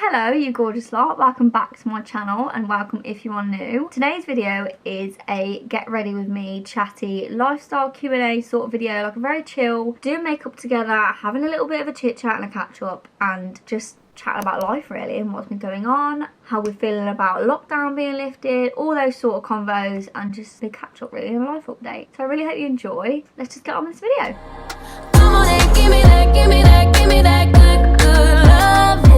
Hello you gorgeous lot, welcome back to my channel and welcome if you are new. Today's video is a get ready with me chatty lifestyle Q&A sort of video, like a very chill, doing makeup together, having a little bit of a chit chat and a catch up and just chatting about life really and what's been going on, how we're feeling about lockdown being lifted, all those sort of convos and just a catch up really and a life update. So I really hope you enjoy. Let's just get on with this video. Come on and give me that, give me that, give me that good, good loving.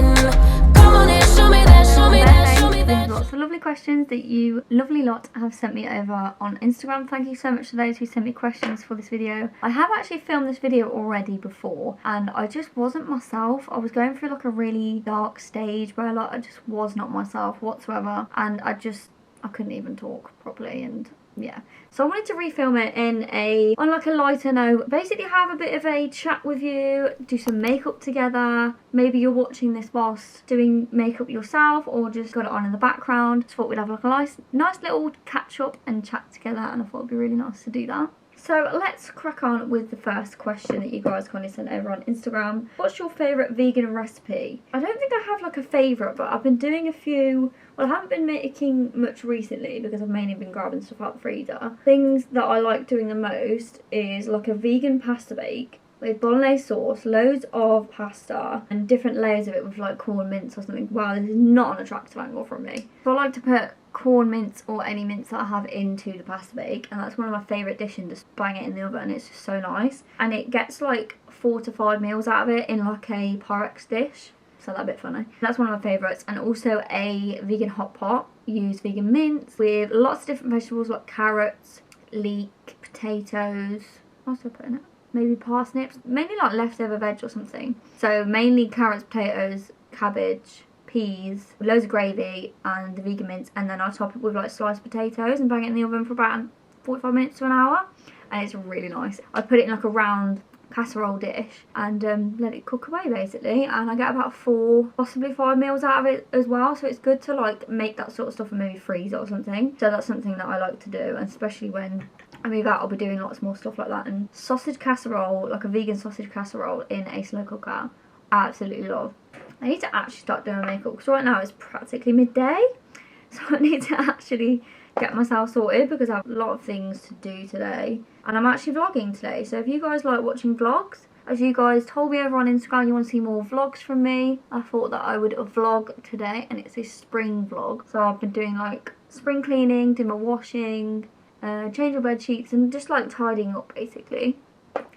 Come on and show me that, show me that, show me that. There's lots of lovely questions that you lovely lot have sent me over on Instagram. Thank you so much to those who sent me questions for this video. I have actually filmed this video already before and I just wasn't myself. I was going through like a really dark stage where like I just was not myself whatsoever and I couldn't even talk properly and yeah, so I wanted to refilm it on like a lighter note, basically have a bit of a chat with you, do some makeup together. Maybe you're watching this whilst doing makeup yourself or just got it on in the background. Just thought we'd have like a nice little catch up and chat together and I thought it'd be really nice to do that. So let's crack on with the first question that you guys kindly sent over on Instagram. What's your favourite vegan recipe? I don't think I have like a favourite, but I've been doing a few. Well, I haven't been making much recently because I've mainly been grabbing stuff out the freezer. Things that I like doing the most is like a vegan pasta bake with bolognese sauce, loads of pasta and different layers of it with like corn mince or something. Wow, this is not an attractive angle from me. So I like to put corn mince or any mince that I have into the pasta bake and that's one of my favourite dishes. Just bang it in the oven, it's just so nice and it gets like 4 to 5 meals out of it in like a Pyrex dish, so that's a bit funny. That's one of my favourites. And also a vegan hot pot, use vegan mince with lots of different vegetables like carrots, leek, potatoes, what else do I put in it? Maybe parsnips, mainly like leftover veg or something. So mainly carrots, potatoes, cabbage, peas, loads of gravy and the vegan mince, and then I top it with like sliced potatoes and bang it in the oven for about 45 minutes to an hour and it's really nice. I put it in like a round casserole dish and let it cook away basically, and I get about 4, possibly 5 meals out of it as well, so it's good to like make that sort of stuff and maybe freeze it or something. So that's something that I like to do, and especially when I move out I'll be doing lots more stuff like that. And sausage casserole, like a vegan sausage casserole in a slow cooker, I absolutely love. I need to actually start doing my makeup because right now it's practically midday, so I need to actually get myself sorted because I have a lot of things to do today and I'm actually vlogging today. So if you guys like watching vlogs, as you guys told me over on Instagram you want to see more vlogs from me, I thought that I would vlog today, and it's a spring vlog. So I've been doing like spring cleaning, doing my washing, change my bed sheets and just like tidying up basically.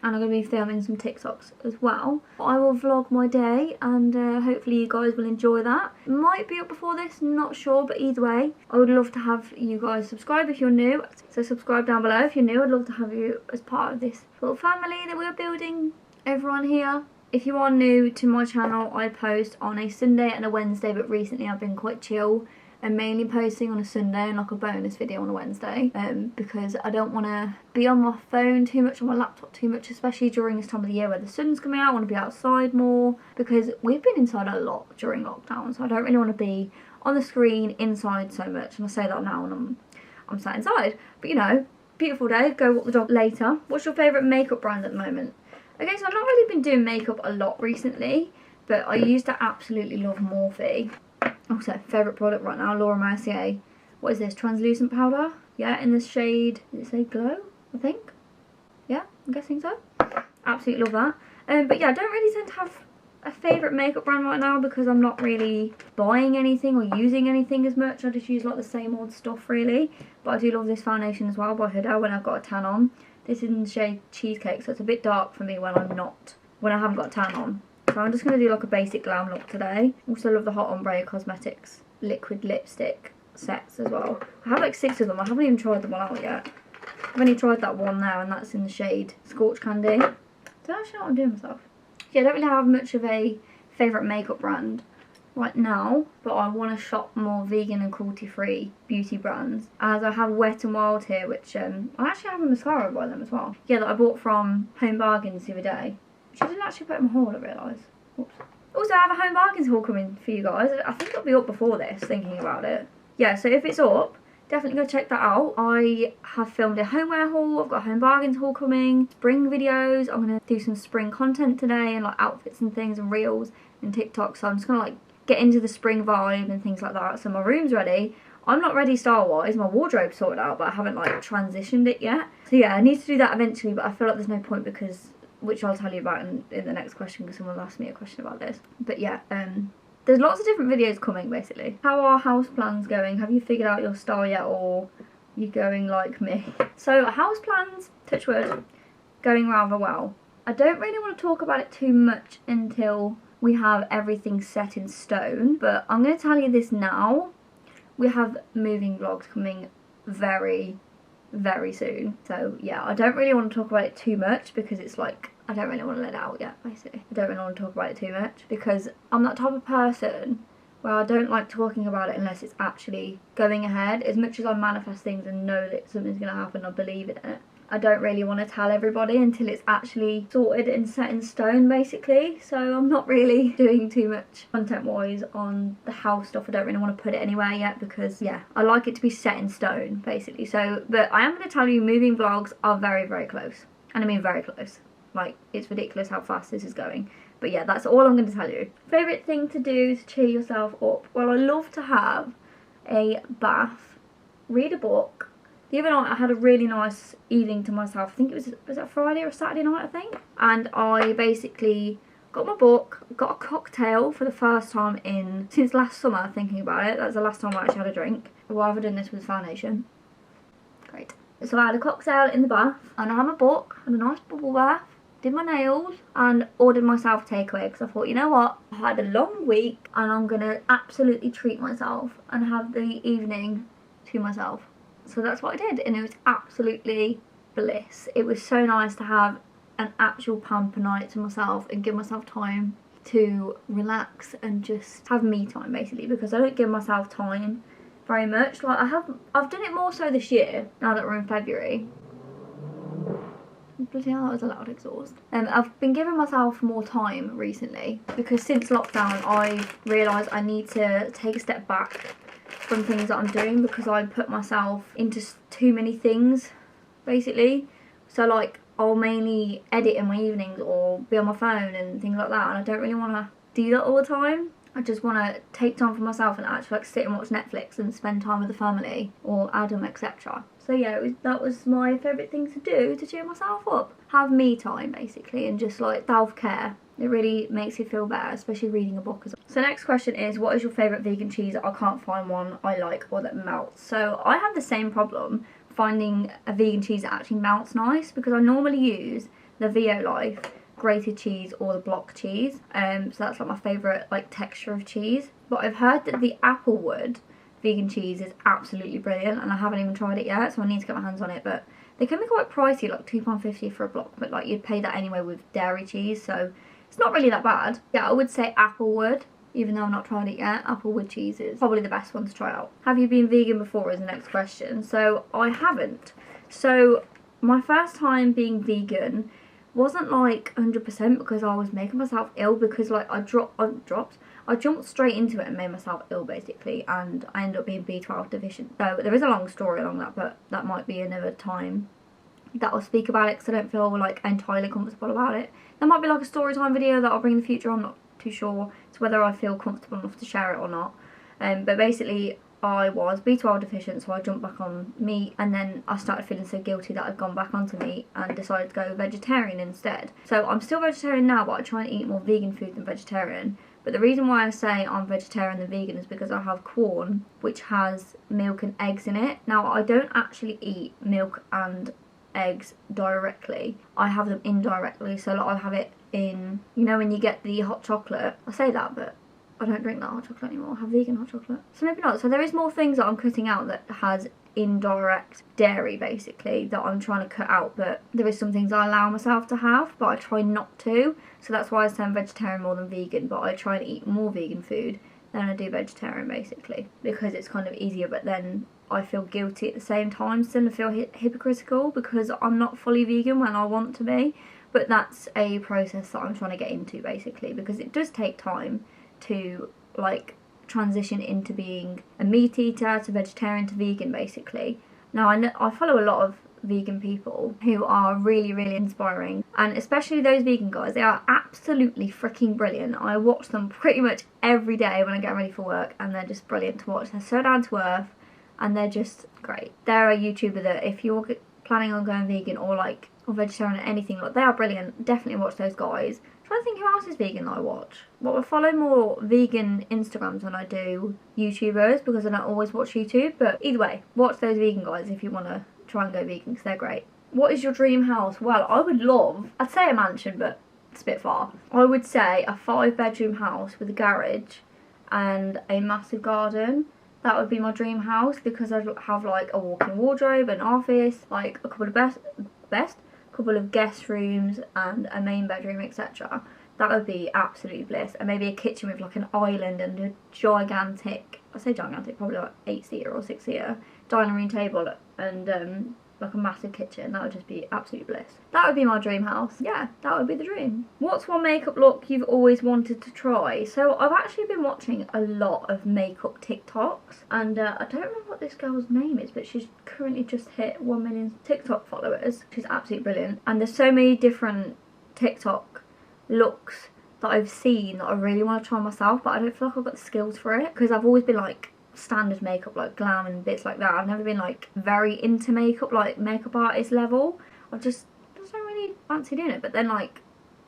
And I'm going to be filming some TikToks as well. I will vlog my day and hopefully you guys will enjoy that. It might be up before this, not sure, but either way I would love to have you guys subscribe if you're new. So subscribe down below if you're new. I'd love to have you as part of this little family that we're building, everyone here. If you are new to my channel, I post on a Sunday and a Wednesday, but recently I've been quite chill and mainly posting on a Sunday and like a bonus video on a Wednesday because I don't want to be on my phone too much, on my laptop too much, especially during this time of the year where the sun's coming out. I want to be outside more because we've been inside a lot during lockdown, so I don't really want to be on the screen inside so much. And I say that now and I'm sat inside, but you know, beautiful day, go walk the dog later. What's your favourite makeup brand at the moment? Okay, so I've not really been doing makeup a lot recently, but I used to absolutely love Morphe. Also, favourite product right now, Laura Mercier. What is this? Translucent powder? Yeah, in this shade, does it say Glow? I think. Yeah, I'm guessing so. Absolutely love that. But yeah, I don't really tend to have a favourite makeup brand right now because I'm not really buying anything or using anything as much. I just use like the same old stuff really. But I do love this foundation as well by Huda when I've got a tan on. This is in the shade Cheesecake, so it's a bit dark for me when I haven't got a tan on. So I'm just going to do like a basic glam look today. Also love the Hot Ombre Cosmetics liquid lipstick sets as well. I have like 6 of them. I haven't even tried them all out yet. I've only tried that one now and that's in the shade Scorch Candy. Don't actually know what I'm doing myself. Yeah, I don't really have much of a favourite makeup brand right now, but I want to shop more vegan and cruelty-free beauty brands, as I have Wet n Wild here, which I actually have a mascara by them as well. Yeah, that I bought from Home Bargains the other day. Which I didn't actually put in my haul, I realised. Oops. Also, I have a Home Bargains haul coming for you guys. I think it'll be up before this, thinking about it. Yeah, so if it's up, definitely go check that out. I have filmed a homeware haul. I've got a Home Bargains haul coming. Spring videos. I'm going to do some spring content today and like outfits and things and reels and TikTok. So I'm just going to like get into the spring vibe and things like that. So my room's ready. I'm not ready style-wise, my wardrobe's sorted out, but I haven't like transitioned it yet. So yeah, I need to do that eventually, but I feel like there's no point because, which I'll tell you about in the next question because someone asked me a question about this. But yeah, there's lots of different videos coming basically. How are house plans going? Have you figured out your style yet, or you going like me? So house plans, touch wood, going rather well. I don't really want to talk about it too much until we have everything set in stone, but I'm going to tell you this now. We have moving vlogs coming very, very soon. So yeah, I don't really want to talk about it too much because it's like, I don't really want to let it out yet, basically. I don't really want to talk about it too much because I'm that type of person where I don't like talking about it unless it's actually going ahead. As much as I manifest things and know that something's going to happen, I believe in it, I don't really want to tell everybody until it's actually sorted and set in stone, basically. So I'm not really doing too much content-wise on the house stuff. I don't really want to put it anywhere yet because, yeah, I like it to be set in stone, basically. So, but I am going to tell you, moving vlogs are very, very close. And I mean very close. Like, it's ridiculous how fast this is going. But yeah, that's all I'm going to tell you. Favourite thing to do to cheer yourself up? Well, I love to have a bath, read a book. The other night I had a really nice evening to myself. I think it was it Friday or Saturday night, I think. And I basically got my book, got a cocktail for the first time since last summer, thinking about it. That's the last time I actually had a drink. I've rather done this with foundation. Great. So I had a cocktail in the bath, and I had my book, had a nice bubble bath, did my nails, and ordered myself takeaway because I thought, you know what, I had a long week and I'm going to absolutely treat myself and have the evening to myself. So that's what I did, and it was absolutely bliss. It was so nice to have an actual pamper night to myself and give myself time to relax and just have me time, basically, because I don't give myself time very much. Like I've done it more so this year, now that we're in February. Bloody hell, that was a loud exhaust. I've been giving myself more time recently because since lockdown I realised I need to take a step back from things that I'm doing because I put myself into too many things, basically. So like, I'll mainly edit in my evenings or be on my phone and things like that, and I don't really want to do that all the time. I just want to take time for myself and actually like sit and watch Netflix and spend time with the family or Adam, etc. So yeah, that was my favourite thing to do to cheer myself up. Have me time, basically, and just like self-care. It really makes you feel better, especially reading a book as well. So next question is, what is your favourite vegan cheese? I can't find one I like or that melts. So I have the same problem finding a vegan cheese that actually melts nice because I normally use the Violife grated cheese or the block cheese. So that's like my favourite like texture of cheese. But I've heard that the Applewood vegan cheese is absolutely brilliant, and I haven't even tried it yet, so I need to get my hands on it. But they can be quite pricey, like £2.50 for a block, but like you'd pay that anyway with dairy cheese, so it's not really that bad. Yeah, I would say Applewood, even though I've not tried it yet. Applewood cheese is probably the best one to try out. Have you been vegan before is the next question. So I haven't. So my first time being vegan wasn't like 100% because I was making myself ill, because like I jumped straight into it and made myself ill, basically, and I ended up being B12 deficient. So there is a long story along that, but that might be another time that I'll speak about it because I don't feel like entirely comfortable about it. There might be like a story time video that I'll bring in the future. I'm not too sure. It's whether I feel comfortable enough to share it or not. But basically I was B12 deficient, so I jumped back on meat, and then I started feeling so guilty that I'd gone back onto meat and decided to go vegetarian instead. So I'm still vegetarian now, but I try and eat more vegan food than vegetarian. But the reason why I say I'm vegetarian than vegan is because I have corn which has milk and eggs in it. Now I don't actually eat milk and eggs directly, I have them indirectly. So like I'll have it in, you know when you get the hot chocolate, I say that but I don't drink that hot chocolate anymore. I have vegan hot chocolate, so maybe not. So there is more things that I'm cutting out that has indirect dairy, basically, that I'm trying to cut out, but there is some things I allow myself to have but I try not to. So that's why I say I'm vegetarian more than vegan, but I try to eat more vegan food than I do vegetarian, basically, because it's kind of easier, but then I feel guilty at the same time, still. I feel hypocritical because I'm not fully vegan when I want to be. But that's a process that I'm trying to get into, basically, because it does take time to like transition into being a meat eater to vegetarian to vegan, basically. Now I follow a lot of vegan people who are really, really inspiring, and especially those vegan guys. They are absolutely freaking brilliant. I watch them pretty much every day when I get ready for work, and they're just brilliant to watch. They're so down to earth, and they're just great. They're a YouTuber that if you're planning on going vegan or like or vegetarian or anything, like, they are brilliant. Definitely watch those guys. I'm trying to think who else is vegan that I watch. Well, I follow more vegan Instagrams than I do YouTubers because I don't always watch YouTube, but either way, watch those vegan guys if you want to try and go vegan because they're great. What is your dream house? Well, I would love, I'd say a mansion, but it's a bit far. I would say a 5-bedroom house with a garage and a massive garden. That would be my dream house because I'd have like a walk-in wardrobe, an office, like a couple of couple of guest rooms and a main bedroom, etc. That would be absolutely bliss. And maybe a kitchen with like an island and a gigantic, I say gigantic, probably like 8-seater or 6-seater dining room table and like a massive kitchen. That would just be absolute bliss. That would be my dream house. Yeah, that would be the dream. What's one makeup look you've always wanted to try? So I've actually been watching a lot of makeup TikToks, and I don't remember what this girl's name is, but she's currently just hit 1 million TikTok followers. She's absolutely brilliant, and there's so many different TikTok looks that I've seen that I really want to try myself, but I don't feel like I've got the skills for it because I've always been like standard makeup, like glam and bits like that. I've never been like very into makeup, like makeup artist level. I just don't really fancy doing it, but then like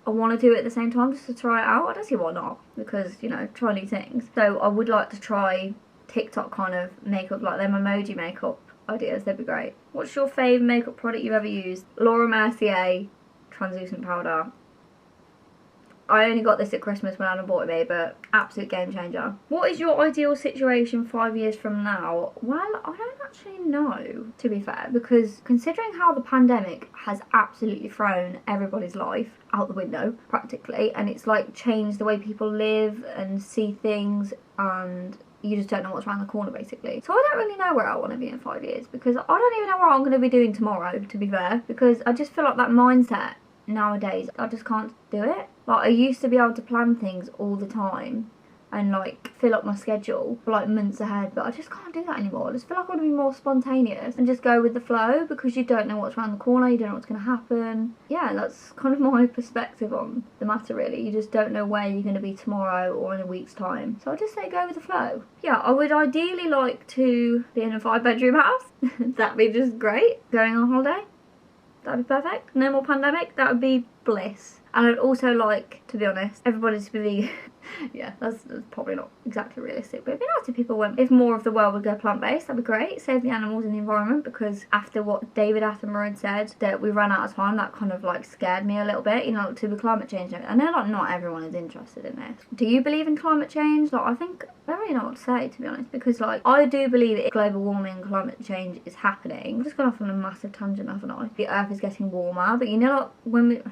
I want to do it at the same time just to try it out. I don't see why not, because, you know, try new things. So I would like to try TikTok kind of makeup, like them emoji makeup ideas. They'd be great. What's your favourite makeup product you've ever used? Laura Mercier translucent powder. I only got this at Christmas when Anna bought it me, but absolute game changer. What is your ideal situation 5 years from now? Well, I don't actually know, to be fair, because considering how the pandemic has absolutely thrown everybody's life out the window, practically, and it's like changed the way people live and see things, and you just don't know what's around the corner, basically. So I don't really know where I want to be in 5 years, because I don't even know what I'm going to be doing tomorrow, to be fair, because I just feel like that mindset nowadays, I just can't do it. Like, I used to be able to plan things all the time and like fill up my schedule for like months ahead, but I just can't do that anymore. I just feel like I want to be more spontaneous and just go with the flow, because you don't know what's around the corner, you don't know what's going to happen. Yeah, that's kind of my perspective on the matter, really. You just don't know where you're going to be tomorrow or in a week's time. So I just say go with the flow. Yeah, I would ideally like to be in a 5-bedroom house. That'd be just great. Going on holiday, that'd be perfect. No more pandemic, that would be bliss. And I'd also like, to be honest, everybody to be vegan. Yeah, that's probably not exactly realistic, but it'd be nice if people went, if more of the world would go plant-based, that'd be great. Save the animals and the environment, because after what David Attenborough had said, that we ran out of time, that kind of like scared me a little bit, you know, to the climate change. I know like not everyone is interested in this. Do you believe in climate change? Like, I think, I don't really know what to say, to be honest, because like, I do believe that global warming, climate change is happening. I've just gone off on a massive tangent, haven't I? The earth is getting warmer, but you know, like, when we...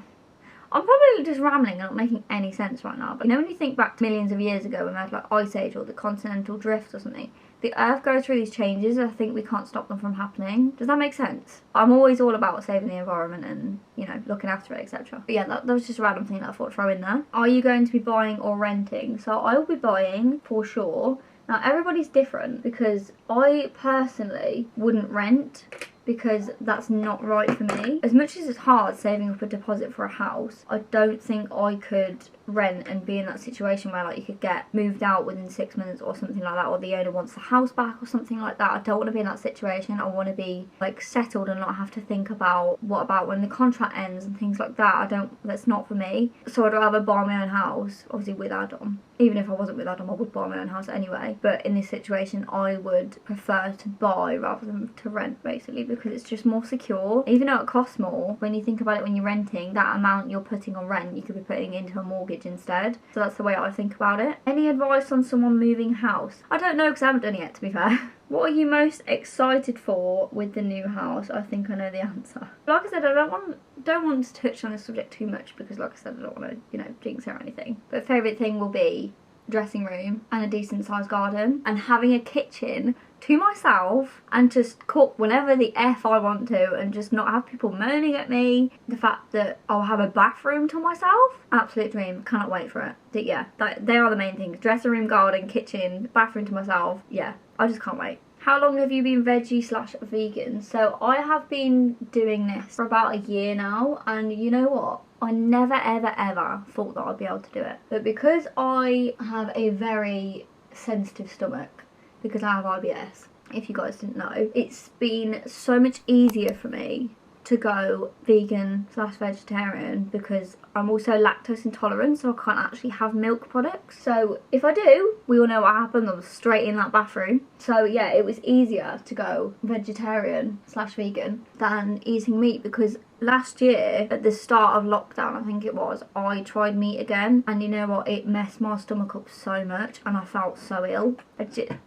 I'm probably just rambling and not making any sense right now, but you know when you think back to millions of years ago when we had like Ice Age or the continental drift or something, the earth goes through these changes and I think we can't stop them from happening. Does that make sense? I'm always all about saving the environment and, you know, looking after it, etc. But yeah, that was just a random thing that I thought I'd throw in there. Are you going to be buying or renting? So I will be buying for sure. Now everybody's different, because I personally wouldn't rent, because that's not right for me. As much as it's hard saving up a deposit for a house, I don't think I could rent and be in that situation where like you could get moved out within 6 months or something like that, or the owner wants the house back or something like that. I don't want to be in that situation. I want to be like settled and not have to think about what about when the contract ends and things like that. That's not for me. So I'd rather buy my own house, obviously with Adam. Even if I wasn't with Adam, I would buy my own house anyway. But in this situation, I would prefer to buy rather than to rent, basically, because it's just more secure. Even though it costs more, when you think about it when you're renting, that amount you're putting on rent, you could be putting into a mortgage instead. So that's the way I think about it. Any advice on someone moving house? I don't know, because I haven't done it yet, to be fair. What are you most excited for with the new house? I think I know the answer. Like I said, I don't want to touch on this subject too much, because like I said, I don't want to, you know, jinx it or anything. But favourite thing will be dressing room and a decent sized garden, and having a kitchen to myself and just cook whenever the F I want to, and just not have people moaning at me. The fact that I'll have a bathroom to myself, absolute dream. Cannot wait for it. But yeah, they are the main things. Dressing room, garden, kitchen, bathroom to myself. Yeah, I just can't wait. How long have you been veggie/vegan? So I have been doing this for about a year now, and you know what? I never ever ever thought that I'd be able to do it. But because I have a very sensitive stomach, because I have IBS, if you guys didn't know, it's been so much easier for me to go vegan/vegetarian because I'm also lactose intolerant, so I can't actually have milk products. So if I do, we all know what happens. I'm straight in that bathroom. So yeah, it was easier to go vegetarian/vegan than eating meat, because last year at the start of lockdown, I think it was, I tried meat again, and you know what, it messed my stomach up so much and I felt so ill.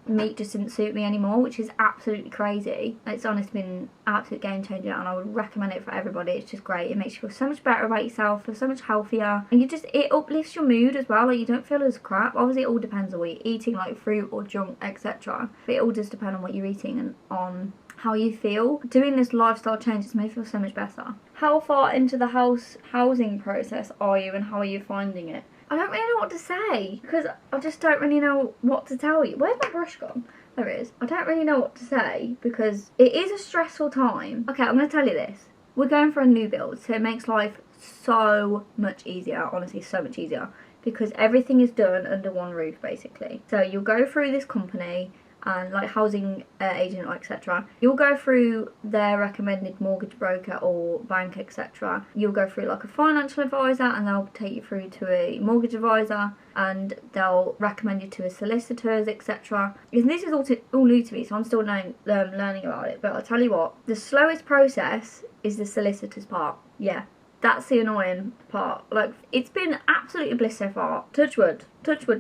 Meat just didn't suit me anymore, which is absolutely crazy. It's honestly been an absolute game changer, and I would recommend it for everybody. It's just great. It makes you feel so much better about yourself, feel so much healthier, and it uplifts your mood as well. Like, you don't feel as crap. Obviously it all depends on what you're eating, like fruit or junk, etc. But it all does depend on what you're eating and on how you feel. Doing this lifestyle change has made me feel so much better. How far into the housing process are you, and how are you finding it? I don't really know what to say, because I just don't really know what to tell you. Where's my brush gone? There it is. I don't really know what to say because it is a stressful time. Okay, I'm going to tell you this. We're going for a new build, so it makes life so much easier, honestly so much easier, because everything is done under one roof basically. So you'll go through this company and like housing agent, etc. You'll go through their recommended mortgage broker or bank, etc. You'll go through like a financial advisor, and they'll take you through to a mortgage advisor, and they'll recommend you to a solicitors, etc. And this is all new to me, so I'm still learning about it. But I'll tell you what, the slowest process is the solicitors part. Yeah, that's the annoying part. Like, it's been absolutely bliss so far. Touch wood,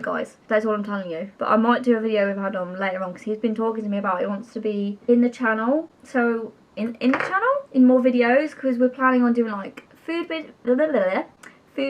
guys. That's all I'm telling you. But I might do a video with Adam later on, because he's been talking to me about he wants to be in the channel. So in the channel, in more videos, because we're planning on doing like food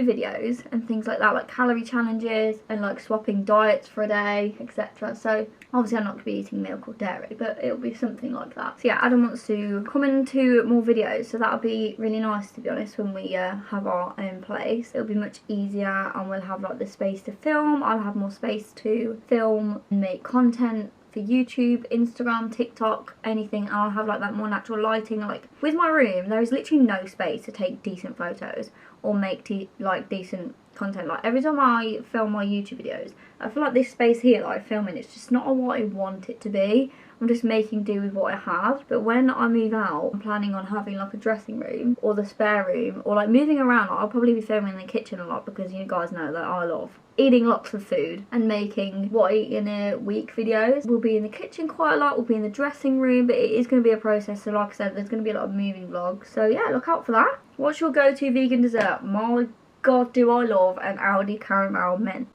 videos and things like that, like calorie challenges and like swapping diets for a day, etc. So obviously I'm not going to be eating milk or dairy, but it'll be something like that. So yeah, Adam wants to come into more videos, so that'll be really nice, to be honest, when we have our own place. It'll be much easier, and we'll have like the space to film. I'll have more space to film and make content for YouTube, Instagram, TikTok, anything. I'll have like that more natural lighting. Like with my room, there is literally no space to take decent photos or make decent content. Like every time I film my YouTube videos, I feel like this space here that I film in, it's just not what I want it to be. I'm just making do with what I have. But when I move out, I'm planning on having like a dressing room or the spare room, or like moving around. I'll probably be filming in the kitchen a lot, because you guys know that I love eating lots of food and making what I eat in a week videos. We'll be in the kitchen quite a lot, we'll be in the dressing room, but it is going to be a process. So like I said, there's going to be a lot of moving vlogs. So yeah, look out for that. What's your go-to vegan dessert? My god, do I love an Aldi caramel mint.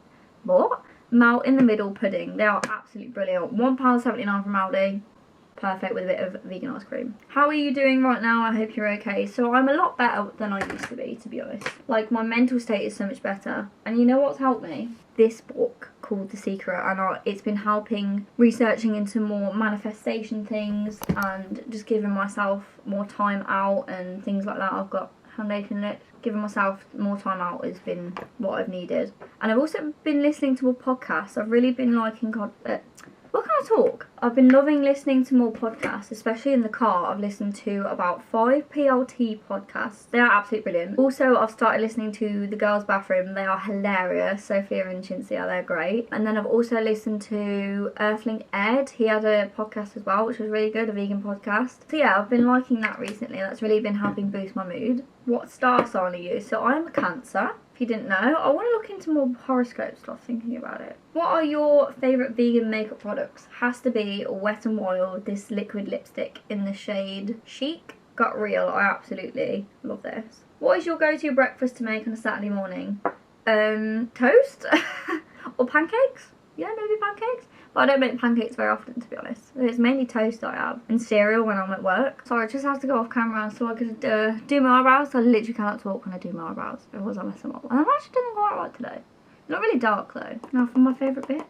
What? Melt in the middle pudding. They are absolutely brilliant. £1.79 from Aldi. Perfect with a bit of vegan ice cream. How are you doing right now? I hope you're okay. So I'm a lot better than I used to be honest. Like, my mental state is so much better. And you know what's helped me? This book called The Secret, and it's been helping researching into more manifestation things and just giving myself more time out and things like that. I've got foundation lit. Giving myself more time out has been what I've needed. And I've also been listening to more podcasts. I've really been liking what can I talk? I've been loving listening to more podcasts, especially in the car. I've listened to about 5 PLT podcasts. They are absolutely brilliant. Also, I've started listening to The Girls' Bathroom. They are hilarious. Sophia and Chintzia, they're great. And then I've also listened to Earthling Ed. He had a podcast as well, which was really good, a vegan podcast. So yeah, I've been liking that recently. That's really been helping boost my mood. What star sign are you? So I'm a Cancer. If you didn't know, I want to look into more horoscope stuff, thinking about it. What are your favourite vegan makeup products? Has to be Wet n Wild, this liquid lipstick in the shade Chic. Got Real, I absolutely love this. What is your go-to breakfast to make on a Saturday morning? Toast? Or pancakes? Yeah, maybe pancakes. But I don't make pancakes very often, to be honest. It's mainly toast I have, and cereal when I'm at work. Sorry, I just have to go off camera so I could do my eyebrows. I literally cannot talk when I do my eyebrows, otherwise I mess them up. And I'm actually doing quite right today. Not really dark though. Now for my favourite bit.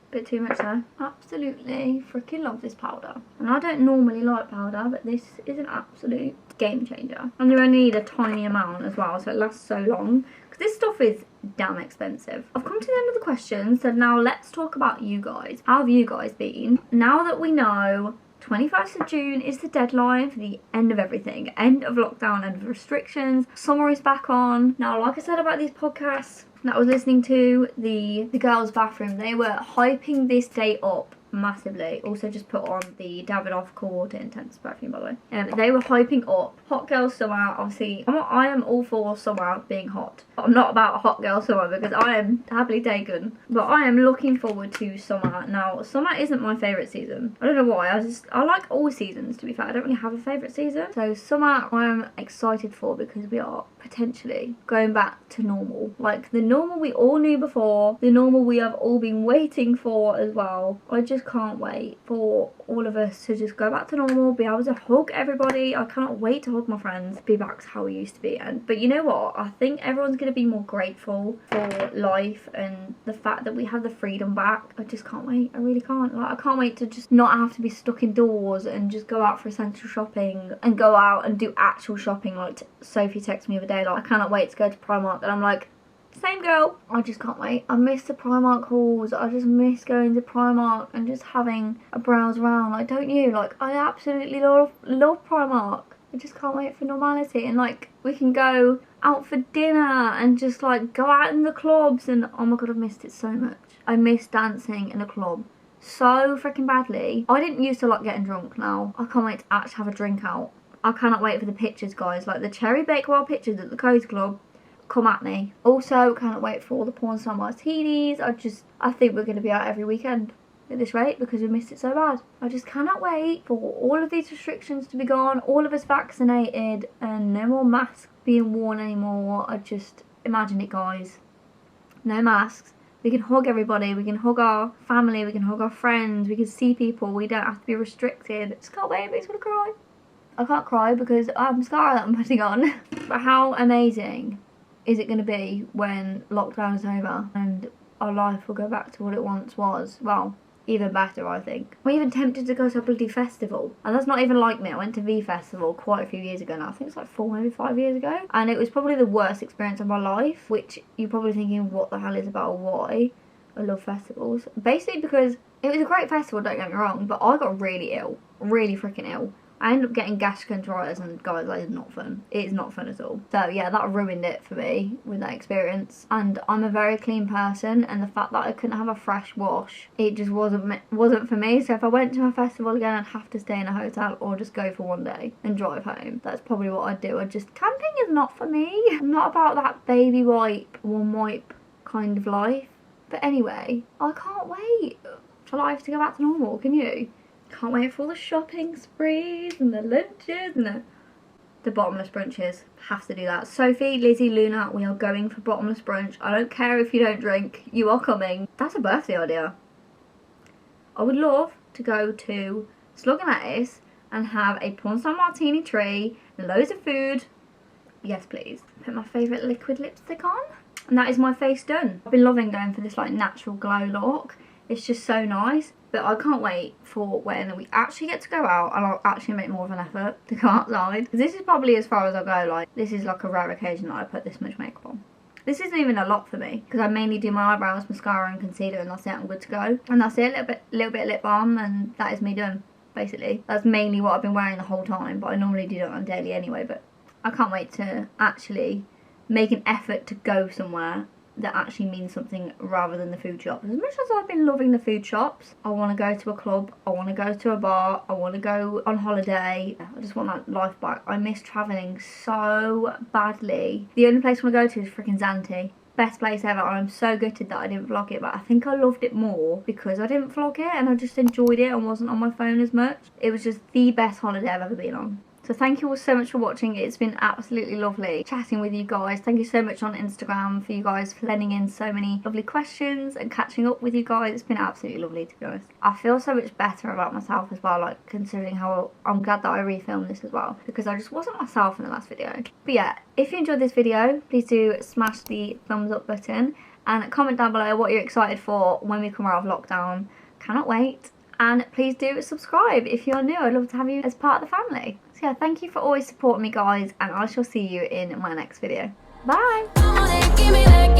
Bit too much though. Absolutely freaking love this powder. And I don't normally like powder, but this is an absolute game changer. And you only need a tiny amount as well, so it lasts so long. Because this stuff is damn expensive. I've come to the end of the questions, so now let's talk about you guys. How have you guys been? Now that we know 21st of June is the deadline for the end of everything. End of lockdown, end of restrictions. Summer is back on. Now, like I said about these podcasts that I was listening to, the girls' bathroom, they were hyping this date up massively. Also just put on the Davidoff Cool Water Intense perfume, by the way. They were hyping up Hot Girl Summer. Obviously, I am all for summer being hot. I'm not about Hot Girl Summer because I am happily taken. But I am looking forward to summer. Now, summer isn't my favourite season. I don't know why. I like all seasons, to be fair. I don't really have a favourite season. So summer I am excited for because we are potentially going back to normal. Like the normal we all knew before. The normal we have all been waiting for as well. I just can't wait for all of us to just go back to normal, be able to hug everybody. I cannot wait to hug my friends, be back to how we used to be. But you know what, I think everyone's going to be more grateful for life and the fact that we have the freedom back. I just can't wait. I really can't. Like, I can't wait to just not have to be stuck indoors and just go out for essential shopping and go out and do actual shopping. Like Sophie texted me the other day, like, I cannot wait to go to Primark, and I'm like, same girl. I just can't wait. I miss the Primark hauls. I just miss going to Primark and just having a browse around. Like, don't you? Like, I absolutely love Primark. I just can't wait for normality. And like, we can go out for dinner and just like go out in the clubs. And oh my god, I've missed it so much. I miss dancing in a club so freaking badly. I didn't used to like getting drunk. Now I can't wait to actually have a drink out. I cannot wait for the pictures, guys. Like the Cherry Bakewell pictures at the Cozy Club. Come at me. Also, can't wait for all the porn star martinis. I think we're going to be out every weekend at this rate because we missed it so bad. I just cannot wait for all of these restrictions to be gone, all of us vaccinated, and no more masks being worn anymore. I just imagine it, guys. No masks. We can hug everybody. We can hug our family. We can hug our friends. We can see people. We don't have to be restricted. Just can't wait. It makes me want to cry. I can't cry because I have mascara that I'm putting on. But how amazing is it going to be when lockdown is over and our life will go back to what it once was? Well, even better, I think. I'm even tempted to go to a bloody festival. And that's not even like me. I went to V Festival quite a few years ago now. I think it's like 4, maybe 5 years ago. And it was probably the worst experience of my life, which you're probably thinking, what the hell is about or why? I love festivals. Basically because it was a great festival, don't get me wrong, but I got really ill. Really freaking ill. I ended up getting gastroenteritis, and guys, that is not fun. It is not fun at all. So yeah, that ruined it for me with that experience. And I'm a very clean person, and the fact that I couldn't have a fresh wash, it just wasn't for me. So if I went to a festival again, I'd have to stay in a hotel or just go for one day and drive home. That's probably what I'd do. Camping is not for me. I'm not about that baby wipe, one wipe kind of life. But anyway, I can't wait for life to go back to normal. Can you? Can't wait for all the shopping sprees and the lunches and the bottomless brunches. Have to do that. Sophie, Lizzie, Luna, we are going for bottomless brunch. I don't care if you don't drink. You are coming. That's a birthday idea. I would love to go to Slug and Lettuce and have a porn star martini tree and loads of food. Yes, please. Put my favourite liquid lipstick on. And that is my face done. I've been loving going for this like natural glow look. It's just so nice. But I can't wait for when we actually get to go out and I'll actually make more of an effort to go outside. Because this is probably as far as I'll go. Like, this is like a rare occasion that I put this much makeup on. This isn't even a lot for me because I mainly do my eyebrows, mascara and concealer, and that's it. I'm good to go. And that's it. A little bit of lip balm, and that is me done, basically. That's mainly what I've been wearing the whole time, but I normally do that on daily anyway. But I can't wait to actually make an effort to go somewhere that actually means something rather than the food shops. As much as I've been loving the food shops, I want to go to a club, I want to go to a bar, I want to go on holiday. I just want that life back. I miss travelling so badly. The only place I want to go to is freaking Zante. Best place ever. I'm so gutted that I didn't vlog it, but I think I loved it more because I didn't vlog it and I just enjoyed it and wasn't on my phone as much. It was just the best holiday I've ever been on. So thank you all so much for watching. It's been absolutely lovely chatting with you guys. Thank you so much on Instagram for you guys sending in so many lovely questions and catching up with you guys. It's been absolutely lovely, to be honest. I feel so much better about myself as well, like considering how I'm glad that I refilmed this as well, because I just wasn't myself in the last video. But yeah, if you enjoyed this video, please do smash the thumbs up button and comment down below what you're excited for when we come out of lockdown. Cannot wait. And please do subscribe if you're new. I'd love to have you as part of the family. So yeah, thank you for always supporting me, guys, and I shall see you in my next video. Bye! Come on and give me that.